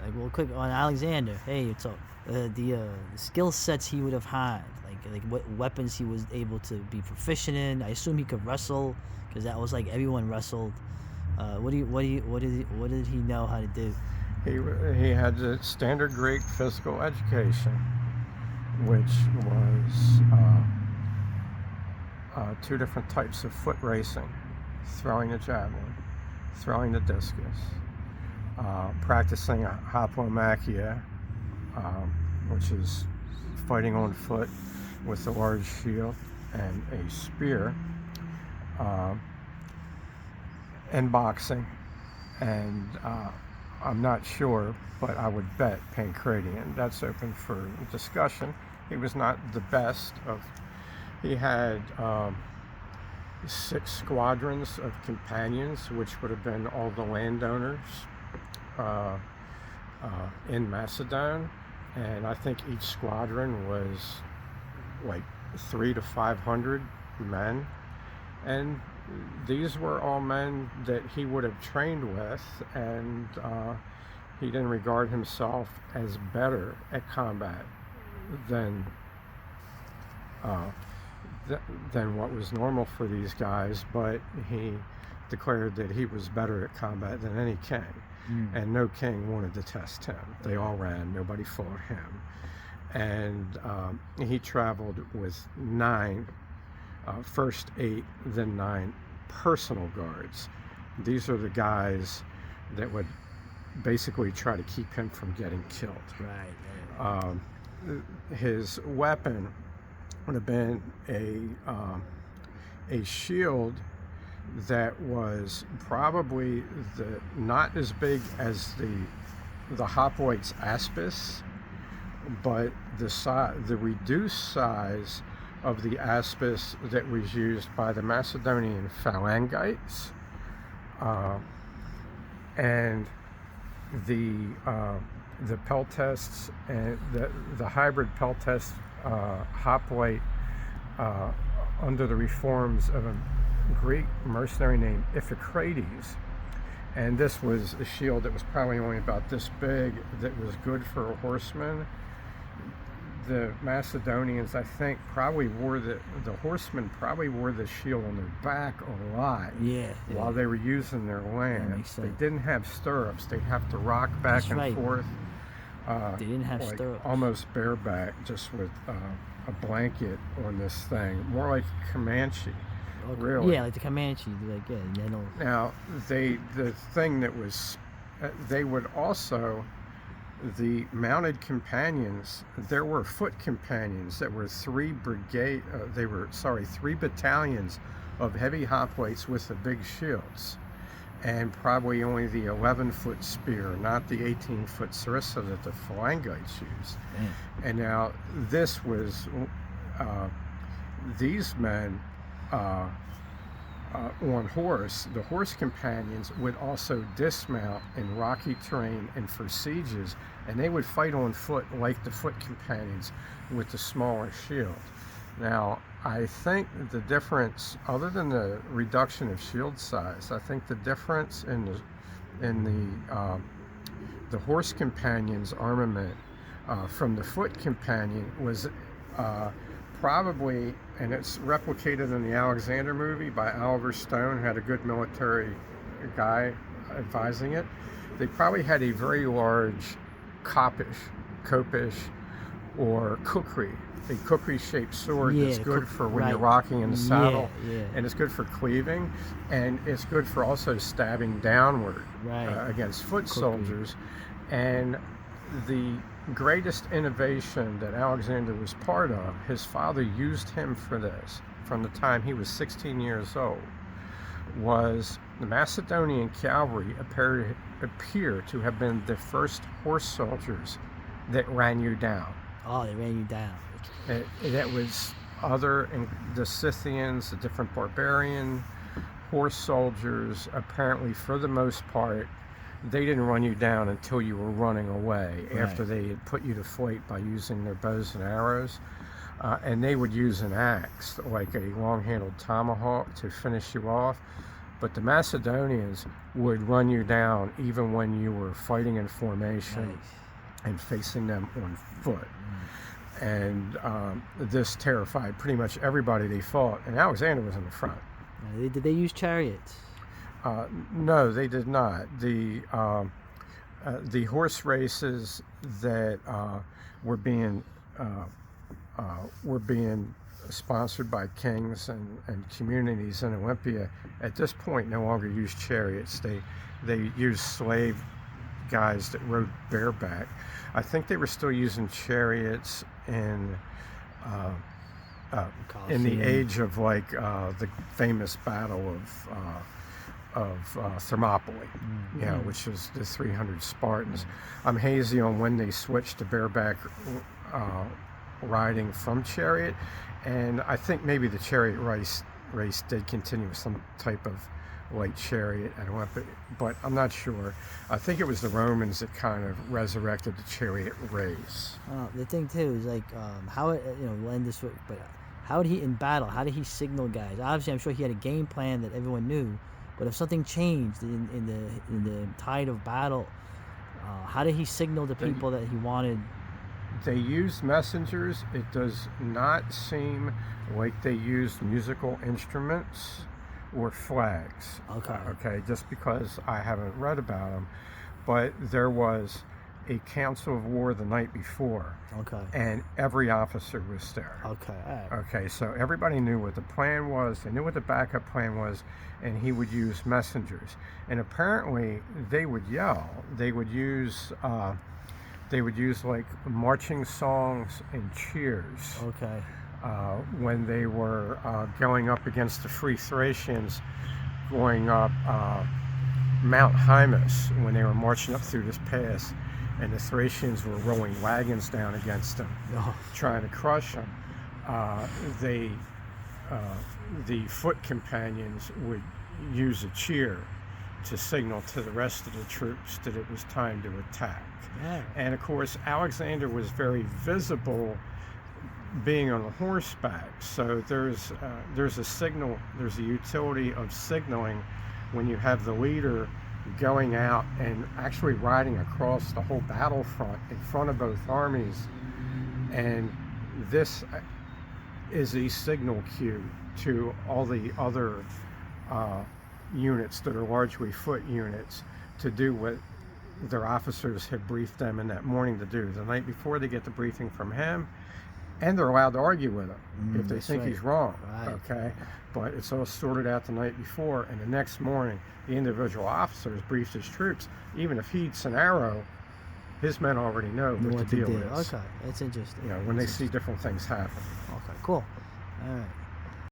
Like, well, quick on Alexander. Hey, so the skill sets he would have had, like what weapons he was able to be proficient in. I assume he could wrestle, because that was like everyone wrestled. What did he know how to do? He had the standard Greek physical education, which was two different types of foot racing: throwing the javelin, throwing the discus, practicing haplomachia, which is fighting on foot with a large shield and a spear, um, and boxing. And I'm not sure, but I would bet Pancratian. That's open for discussion. He was not the best of. He had 6 squadrons of companions, which would have been all the landowners uh, in Macedon, and I think each squadron was like 300 to 500 men, and these were all men that he would have trained with, and he didn't regard himself as better at combat than uh, than what was normal for these guys, but he declared that he was better at combat than any king, and no king wanted to test him. They all ran, nobody fought him. And he traveled with 9, first 8, then 9 personal guards. These are the guys that would basically try to keep him from getting killed. Right. His weapon would have been a shield that was probably not as big as the hoplite's aspis, but the reduced size of the aspis that was used by the Macedonian phalangites, and the peltests and the hybrid peltest hoplite under the reforms of a Greek mercenary named Iphicrates. And this was a shield that was probably only about this big, that was good for a horseman. The Macedonians, I think, probably wore the horsemen probably wore the shield on their back a lot. Yeah. While they were using their lance. They didn't have stirrups. They'd have to rock back That's and right. forth. They didn't have like stirrups. almost bareback, just with a blanket on this thing, more like Comanche. Okay. Really? Yeah, like the Comanche. Like, yeah, you know. Now, the thing that was, they would also, the mounted companions, there were foot companions that were 3 battalions of heavy hoplites with the big shields, and probably only the 11-foot spear, not the 18-foot sarissa that the phalangites used. And now this was, these men on horse, the horse companions would also dismount in rocky terrain and for sieges, and they would fight on foot like the foot companions with the smaller shield. Now, I think the difference, other than the reduction of shield size, I think the difference in the horse companion's armament from the foot companion was probably, and it's replicated in the Alexander movie by Oliver Stone, had a good military guy advising it. They probably had a very large copish, or kukri, a kukri-shaped sword that's good for when you're rocking in the saddle, and it's good for cleaving, and it's good for also stabbing downward against foot soldiers. And the greatest innovation that Alexander was part of, his father used him for this from the time he was 16 years old, was the Macedonian cavalry appear to have been the first horse soldiers that ran you down. Oh, they ran you down. That was the Scythians, the different barbarian horse soldiers, apparently for the most part, they didn't run you down until you were running away, after they had put you to flight by using their bows and arrows. And they would use an axe, like a long-handled tomahawk, to finish you off. but the Macedonians would run you down even when you were fighting in formation Nice. and facing them on foot. And this terrified pretty much everybody they fought, and Alexander was in the front. Did they use chariots? No, they did not. The horse races that were being sponsored by kings and communities in Olympia at this point no longer used chariots. They used slave guys that rode bareback. I think they were still using chariots in the Colosseum. age of like the famous battle of Thermopylae, which was the 300 Spartans. I'm hazy on when they switched to bareback riding from chariot, and I think maybe the chariot race did continue with some type of light chariot at Olympia, but I'm not sure. I think it was the Romans that kind of resurrected the chariot race. The thing too is like how we'll end this with, but how did he in battle? How did he signal guys? Obviously, I'm sure he had a game plan that everyone knew, but if something changed in the tide of battle, how did he signal the people that he wanted? They used messengers. It does not seem like they used musical instruments or flags. Okay, just because I haven't read about them, but there was a council of war the night before. Okay. And every officer was there. Okay. All right. Okay, so everybody knew what the plan was. They knew what the backup plan was, and he would use messengers. And apparently, they would yell. They would use like marching songs and cheers. Okay. When they were going up against the Free Thracians, going up Mount Hymus, when they were marching up through this pass, and the Thracians were rolling wagons down against them, trying to crush them. The foot companions would use a cheer to signal to the rest of the troops that it was time to attack. Yeah. And of course, Alexander was very visible being on a horseback, so there's a signal, there's a utility of signaling when you have the leader going out and actually riding across the whole battlefront in front of both armies. And this is a signal cue to all the other units that are largely foot units to do what their officers had briefed them in that morning to do. The night before, they get the briefing from him, and they're allowed to argue with him if they think he's wrong. Right. Okay, but it's all sorted out the night before, and the next morning the individual officers briefed his troops. Even if he's an arrow, his men already know what the deal is. Okay, that's interesting. When they see different things happen. Okay, cool. All right.